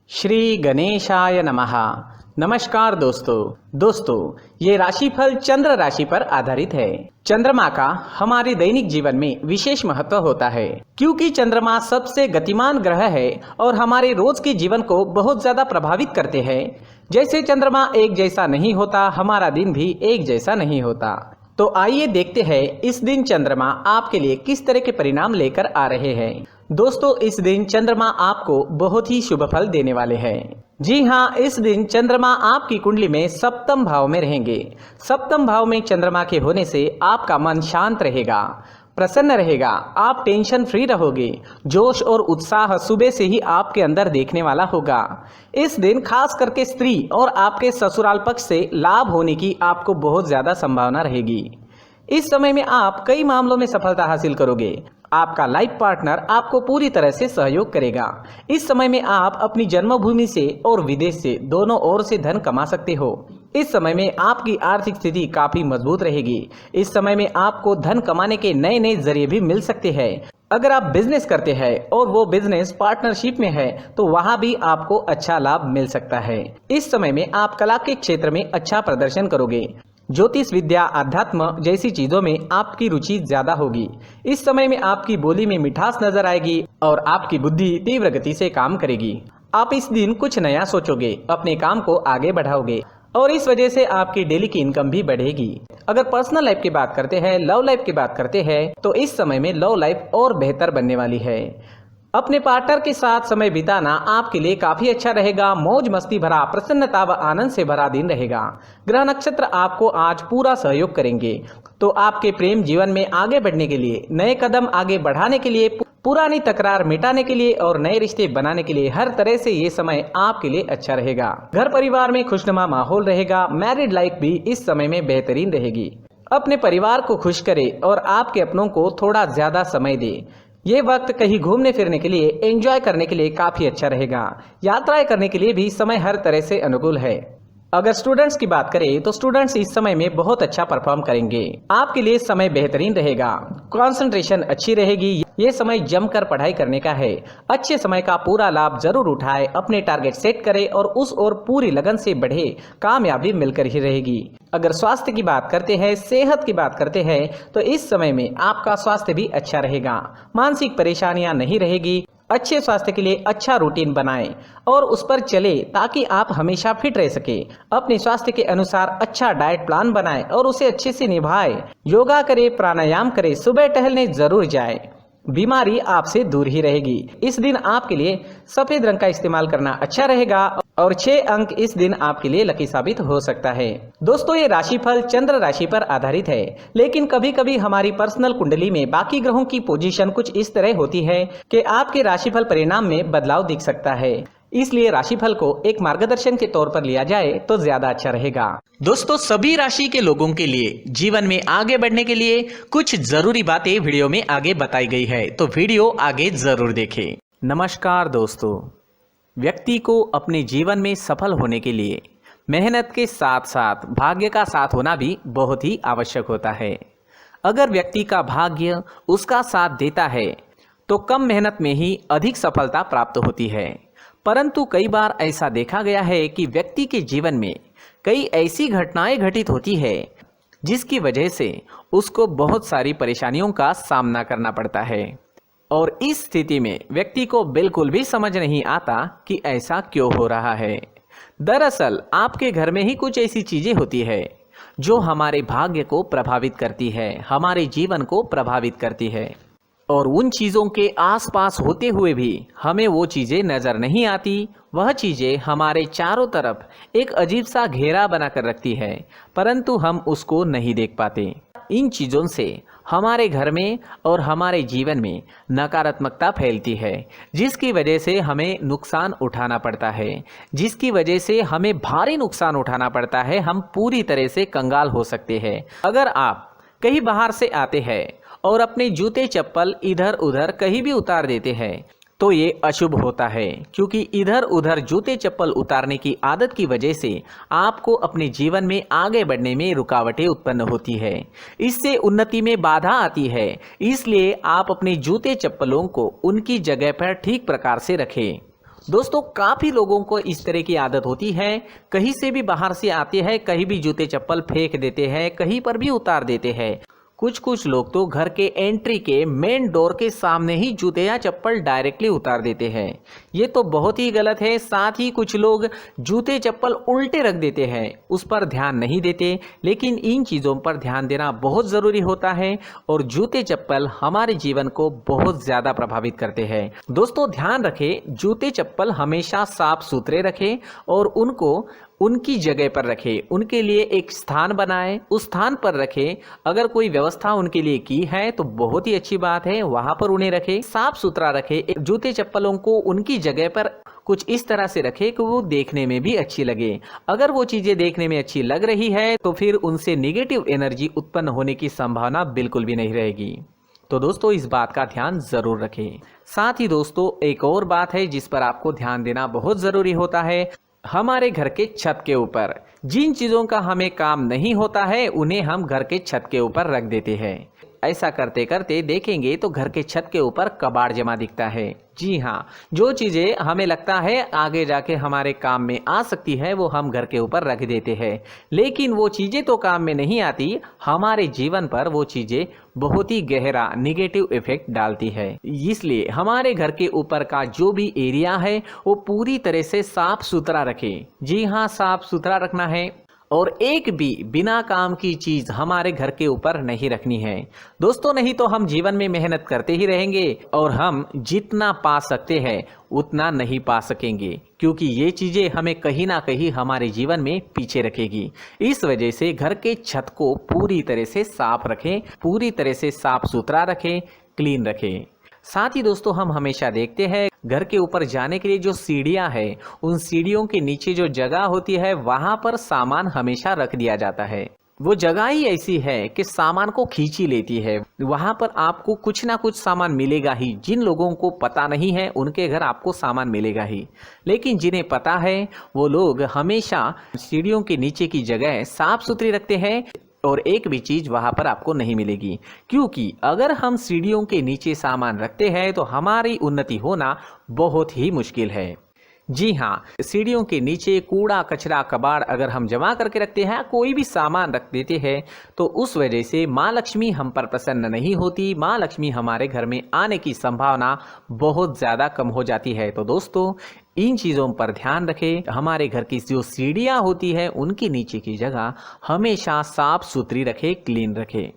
श्री गणेशाय नमः। नमस्कार दोस्तों ये राशिफल चंद्र राशि पर आधारित है। चंद्रमा का हमारे दैनिक जीवन में विशेष महत्व होता है क्योंकि चंद्रमा सबसे गतिमान ग्रह है और हमारे रोज के जीवन को बहुत ज्यादा प्रभावित करते हैं। जैसे चंद्रमा एक जैसा नहीं होता, हमारा दिन भी एक जैसा नहीं होता। तो आइए देखते हैं इस दिन चंद्रमा आपके लिए किस तरह के परिणाम लेकर आ रहे हैं। दोस्तों, इस दिन चंद्रमा आपको बहुत ही शुभ फल देने वाले हैं। जी हाँ, इस दिन चंद्रमा आपकी कुंडली में सप्तम भाव में रहेंगे। सप्तम भाव में चंद्रमा के होने से आपका मन शांत रहेगा, प्रसन्न रहेगा, आप टेंशन फ्री रहोगे। जोश और उत्साह सुबह से ही आपके अंदर देखने वाला होगा। इस दिन खास करके स्त्री और आपके ससुराल पक्ष से लाभ होने की आपको बहुत ज्यादा संभावना रहेगी। इस समय में आप कई मामलों में सफलता हासिल करोगे। आपका लाइफ पार्टनर आपको पूरी तरह से सहयोग करेगा। इस समय में आप अपनी जन्मभूमि से और विदेश से दोनों ओर से धन कमा सकते हो। इस समय में आपकी आर्थिक स्थिति काफी मजबूत रहेगी। इस समय में आपको धन कमाने के नए नए जरिए भी मिल सकते हैं। अगर आप बिजनेस करते हैं और वो बिजनेस पार्टनरशिप में है तो वहां भी आपको अच्छा लाभ मिल सकता है। इस समय में आप कला के क्षेत्र में अच्छा प्रदर्शन करोगे। ज्योतिष विद्या, अध्यात्म जैसी चीजों में आपकी रुचि ज्यादा होगी। इस समय में आपकी बोली में मिठास नजर आएगी और आपकी बुद्धि तीव्र गति से काम करेगी। आप इस दिन कुछ नया सोचोगे, अपने काम को आगे बढ़ाओगे और इस वजह से आपकी डेली की इनकम भी बढ़ेगी। अगर पर्सनल लाइफ की बात करते हैं, लव लाइफ की बात करते हैं तो इस समय में लव लाइफ और बेहतर बनने वाली है। अपने पार्टनर के साथ समय बिताना आपके लिए काफी अच्छा रहेगा। मौज मस्ती भरा, प्रसन्नता व आनंद से भरा दिन रहेगा। ग्रह नक्षत्र आपको आज पूरा सहयोग करेंगे। तो आपके प्रेम जीवन में आगे बढ़ने के लिए, नए कदम आगे बढ़ाने के लिए, पुरानी तकरार मिटाने के लिए और नए रिश्ते बनाने के लिए हर तरह से ये समय आपके लिए अच्छा रहेगा। घर परिवार में खुशनुमा माहौल रहेगा। मैरिड लाइफ भी इस समय में बेहतरीन रहेगी। अपने परिवार को खुश करे और आपके अपनों को थोड़ा ज्यादा समय दे। ये वक्त कहीं घूमने फिरने के लिए, एंजॉय करने के लिए काफी अच्छा रहेगा। यात्राएं करने के लिए भी समय हर तरह से अनुकूल है। अगर स्टूडेंट्स की बात करें तो स्टूडेंट्स इस समय में बहुत अच्छा परफॉर्म करेंगे। आपके लिए समय बेहतरीन रहेगा, कंसंट्रेशन अच्छी रहेगी। ये समय जमकर पढ़ाई करने का है। अच्छे समय का पूरा लाभ जरूर उठाए, अपने टारगेट सेट करे और उस ओर पूरी लगन से बढ़े। कामयाबी मिलकर ही रहेगी। अगर स्वास्थ्य की बात करते हैं, सेहत की बात करते हैं तो इस समय में आपका स्वास्थ्य भी अच्छा रहेगा। मानसिक परेशानियां नहीं रहेगी। अच्छे स्वास्थ्य के लिए अच्छा रूटीन बनाएं और उस पर चले ताकि आप हमेशा फिट रह सके। अपने स्वास्थ्य के अनुसार अच्छा डाइट प्लान बनाएं और उसे अच्छे से निभाएं। योगा करें, प्राणायाम करें, सुबह टहलने जरूर जाएं। बीमारी आपसे दूर ही रहेगी। इस दिन आपके लिए सफेद रंग का इस्तेमाल करना अच्छा रहेगा और 6 अंक इस दिन आपके लिए लकी साबित हो सकता है। दोस्तों, ये राशिफल चंद्र राशि पर आधारित है, लेकिन कभी कभी हमारी पर्सनल कुंडली में बाकी ग्रहों की पोजीशन कुछ इस तरह होती है कि आपके राशिफल परिणाम में बदलाव दिख सकता है। इसलिए राशिफल को एक मार्गदर्शन के तौर पर लिया जाए तो ज्यादा अच्छा रहेगा। दोस्तों, सभी राशि के लोगों के लिए जीवन में आगे बढ़ने के लिए कुछ जरूरी बातें वीडियो में आगे बताई गई है, तो वीडियो आगे जरूर देखें। नमस्कार दोस्तों, व्यक्ति को अपने जीवन में सफल होने के लिए मेहनत के साथ साथ भाग्य का साथ होना भी बहुत ही आवश्यक होता है। अगर व्यक्ति का भाग्य उसका साथ देता है तो कम मेहनत में ही अधिक सफलता प्राप्त होती है। परंतु कई बार ऐसा देखा गया है कि व्यक्ति के जीवन में कई ऐसी घटनाएं घटित होती है जिसकी वजह से उसको बहुत सारी परेशानियों का सामना करना पड़ता है और इस स्थिति में व्यक्ति को बिल्कुल भी समझ नहीं आता कि ऐसा क्यों हो रहा है। दरअसल आपके घर में ही कुछ ऐसी चीजें होती है जो हमारे भाग्य को प्रभावित करती है, हमारे जीवन को प्रभावित करती है और उन चीज़ों के आसपास होते हुए भी हमें वो चीज़ें नज़र नहीं आती। वह चीज़ें हमारे चारों तरफ एक अजीब सा घेरा बनाकर रखती है, परंतु हम उसको नहीं देख पाते। इन चीज़ों से हमारे घर में और हमारे जीवन में नकारात्मकता फैलती है, जिसकी वजह से हमें नुकसान उठाना पड़ता है, जिसकी वजह से हमें भारी नुकसान उठाना पड़ता है। हम पूरी तरह से कंगाल हो सकते हैं। अगर आप कहीं बाहर से आते हैं और अपने जूते चप्पल इधर उधर कहीं भी उतार देते हैं तो ये अशुभ होता है, क्योंकि इधर उधर जूते चप्पल उतारने की आदत की वजह से आपको अपने जीवन में आगे बढ़ने में रुकावटें उत्पन्न होती है। इससे उन्नति में बाधा आती है। इसलिए आप अपने जूते चप्पलों को उनकी जगह पर ठीक प्रकार से रखें। दोस्तों काफी लोगों को इस तरह की आदत होती है, कहीं से भी बाहर से आते हैं, कहीं भी जूते चप्पल फेंक देते हैं, कहीं पर भी उतार देते हैं। कुछ लोग तो घर के एंट्री के मेन डोर के सामने ही जूते या चप्पल डायरेक्टली उतार देते हैं। ये तो बहुत ही गलत है। साथ ही कुछ लोग जूते चप्पल उल्टे रख देते हैं, उस पर ध्यान नहीं देते। लेकिन इन चीज़ों पर ध्यान देना बहुत ज़रूरी होता है और जूते चप्पल हमारे जीवन को बहुत ज़्यादा प्रभावित करते हैं। दोस्तों ध्यान रखें, जूते चप्पल हमेशा साफ सुथरे रखें और उनको उनकी जगह पर रखें। उनके लिए एक स्थान बनाएं, उस स्थान पर रखें। अगर कोई व्यवस्था उनके लिए की है तो बहुत ही अच्छी बात है, वहां पर उन्हें रखें, साफ सुथरा रखें। जूते चप्पलों को उनकी जगह पर कुछ इस तरह से रखें कि वो देखने में भी अच्छी लगे। अगर वो चीजें देखने में अच्छी लग रही है तो फिर उनसे नेगेटिव एनर्जी उत्पन्न होने की संभावना बिल्कुल भी नहीं रहेगी। तो दोस्तों इस बात का ध्यान जरूर रखें। साथ ही दोस्तों एक और बात है जिस पर आपको ध्यान देना बहुत जरूरी होता है। हमारे घर के छत के ऊपर जिन चीज़ों का हमें काम नहीं होता है उन्हें हम घर के छत के ऊपर रख देते हैं। ऐसा करते करते देखेंगे तो घर के छत के ऊपर कबाड़ जमा दिखता है। जी हाँ, जो चीज़ें हमें लगता है आगे जाके हमारे काम में आ सकती है वो हम घर के ऊपर रख देते हैं, लेकिन वो चीज़ें तो काम में नहीं आती, हमारे जीवन पर वो चीज़ें बहुत ही गहरा निगेटिव इफेक्ट डालती है। इसलिए हमारे घर के ऊपर का जो भी एरिया है वो पूरी तरह से साफ सुथरा रखें। जी हाँ, साफ सुथरा रखना है और एक भी बिना काम की चीज हमारे घर के ऊपर नहीं रखनी है। दोस्तों नहीं तो हम जीवन में मेहनत करते ही रहेंगे और हम जितना पा सकते हैं उतना नहीं पा सकेंगे, क्योंकि ये चीजें हमें कहीं ना कहीं हमारे जीवन में पीछे रखेगी। इस वजह से घर के छत को पूरी तरह से साफ रखें, पूरी तरह से साफ सुथरा रखें, क्लीन रखें। साथ ही दोस्तों हम हमेशा देखते हैं घर के ऊपर जाने के लिए जो सीढ़ियां हैं, उन सीढ़ियों के नीचे जो जगह होती है वहां पर सामान हमेशा रख दिया जाता है। वो जगह ही ऐसी है कि सामान को खींची लेती है। वहां पर आपको कुछ ना कुछ सामान मिलेगा ही। जिन लोगों को पता नहीं है उनके घर आपको सामान मिलेगा ही, लेकिन जिन्हें पता है वो लोग हमेशा सीढ़ियों के नीचे की जगह साफ सुथरी रखते हैं और एक भी चीज वहां पर आपको नहीं मिलेगी। क्योंकि अगर हम सीढ़ियों के नीचे सामान रखते हैं तो हमारी उन्नति होना बहुत ही मुश्किल है। जी हाँ, सीढ़ियों के नीचे कूड़ा कचरा कबाड़ अगर हम जमा करके रखते हैं, कोई भी सामान रख देते हैं, तो उस वजह से माँ लक्ष्मी हम पर प्रसन्न नहीं होती। माँ लक्ष्मी हमारे घर में आने की संभावना बहुत ज़्यादा कम हो जाती है। तो दोस्तों इन चीज़ों पर ध्यान रखें। हमारे घर की जो सीढ़ियाँ होती है उनके नीचे की जगह हमेशा साफ सुथरी रखें, क्लीन रखें।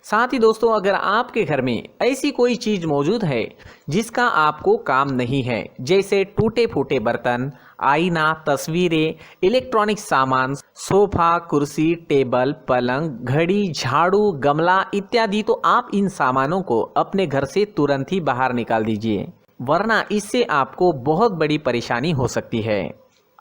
साथ ही दोस्तों अगर आपके घर में ऐसी कोई चीज मौजूद है जिसका आपको काम नहीं है, जैसे टूटे फूटे बर्तन, आईना, तस्वीरें, इलेक्ट्रॉनिक सामान, सोफा, कुर्सी, टेबल, पलंग, घड़ी, झाड़ू, गमला इत्यादि, तो आप इन सामानों को अपने घर से तुरंत ही बाहर निकाल दीजिए, वरना इससे आपको बहुत बड़ी परेशानी हो सकती है।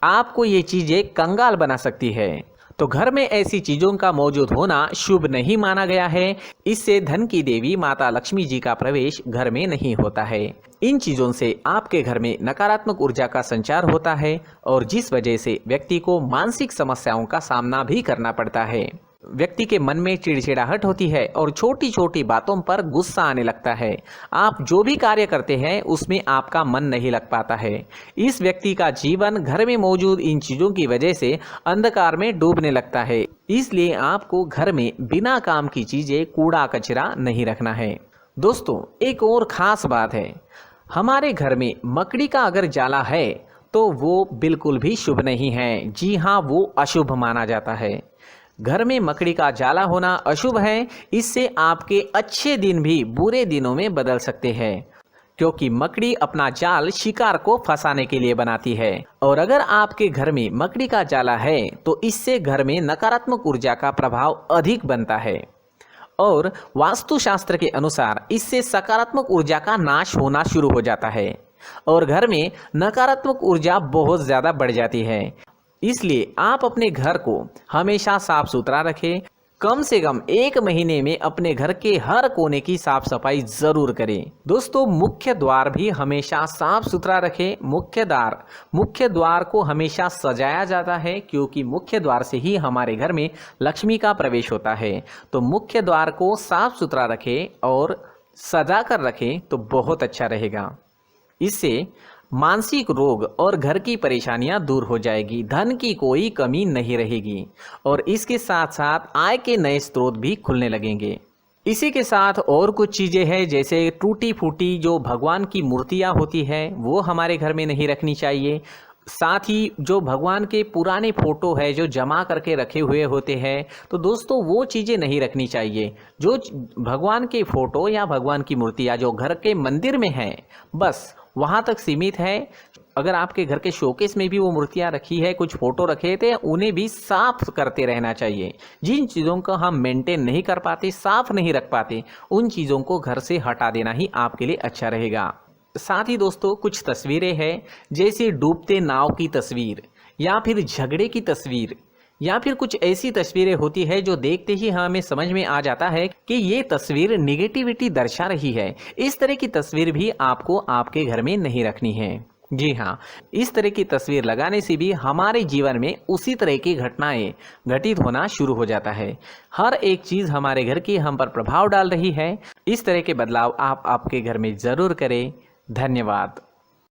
आपको ये चीजें कंगाल बना सकती है। तो घर में ऐसी चीजों का मौजूद होना शुभ नहीं माना गया है। इससे धन की देवी माता लक्ष्मी जी का प्रवेश घर में नहीं होता है। इन चीजों से आपके घर में नकारात्मक ऊर्जा का संचार होता है और जिस वजह से व्यक्ति को मानसिक समस्याओं का सामना भी करना पड़ता है। व्यक्ति के मन में चिड़चिड़ाहट होती है और छोटी छोटी बातों पर गुस्सा आने लगता है। आप जो भी कार्य करते हैं उसमें आपका मन नहीं लग पाता है। इस व्यक्ति का जीवन घर में मौजूद इन चीज़ों की वजह से अंधकार में डूबने लगता है। इसलिए आपको घर में बिना काम की चीज़ें, कूड़ा कचरा नहीं रखना है। दोस्तों एक और ख़ास बात है, हमारे घर में मकड़ी का अगर जाला है तो वो बिल्कुल भी शुभ नहीं है। जी हाँ, वो अशुभ माना जाता है। घर में मकड़ी का जाला होना अशुभ है। इससे आपके अच्छे दिन भी बुरे दिनों में बदल सकते हैं, क्योंकि मकड़ी अपना जाल शिकार को फंसाने के लिए बनाती है। और अगर आपके घर में मकड़ी का जाला है तो इससे घर में नकारात्मक ऊर्जा का प्रभाव अधिक बनता है और वास्तुशास्त्र के अनुसार इससे सकारात्मक ऊर्जा का नाश होना शुरू हो जाता है और घर में नकारात्मक ऊर्जा बहुत ज़्यादा बढ़ जाती है। इसलिए आप अपने घर को हमेशा साफ सुथरा रखें। कम से कम 1 महीने में अपने घर के हर कोने की साफ सफाई जरूर करें। दोस्तों मुख्य द्वार भी हमेशा साफ सुथरा रखें। मुख्य द्वार को हमेशा सजाया जाता है, क्योंकि मुख्य द्वार से ही हमारे घर में लक्ष्मी का प्रवेश होता है। तो मुख्य द्वार को साफ सुथरा रखें और सजा कर रखें तो बहुत अच्छा रहेगा। इससे मानसिक रोग और घर की परेशानियां दूर हो जाएगी, धन की कोई कमी नहीं रहेगी और इसके साथ साथ आय के नए स्रोत भी खुलने लगेंगे। इसी के साथ और कुछ चीज़ें हैं, जैसे टूटी फूटी जो भगवान की मूर्तियां होती है वो हमारे घर में नहीं रखनी चाहिए। साथ ही जो भगवान के पुराने फोटो है जो जमा करके रखे हुए होते हैं, तो दोस्तों वो चीज़ें नहीं रखनी चाहिए। जो भगवान के फोटो या भगवान की मूर्तियाँ जो घर के मंदिर में हैं, बस वहाँ तक सीमित है। अगर आपके घर के शोकेस में भी वो मूर्तियाँ रखी है, कुछ फोटो रखे थे, उन्हें भी साफ करते रहना चाहिए। जिन चीज़ों को हम मेंटेन नहीं कर पाते, साफ नहीं रख पाते, उन चीज़ों को घर से हटा देना ही आपके लिए अच्छा रहेगा। साथ ही दोस्तों कुछ तस्वीरें हैं, जैसे डूबते नाव की तस्वीर या फिर झगड़े की तस्वीर या फिर कुछ ऐसी तस्वीरें होती है जो देखते ही हमें समझ में आ जाता है कि ये तस्वीर निगेटिविटी दर्शा रही है। इस तरह की तस्वीर भी आपको आपके घर में नहीं रखनी है। जी हाँ, इस तरह की तस्वीर लगाने से भी हमारे जीवन में उसी तरह की घटनाएं घटित होना शुरू हो जाता है। हर एक चीज़ हमारे घर की हम पर प्रभाव डाल रही है। इस तरह के बदलाव आप आपके घर में ज़रूर करें। धन्यवाद।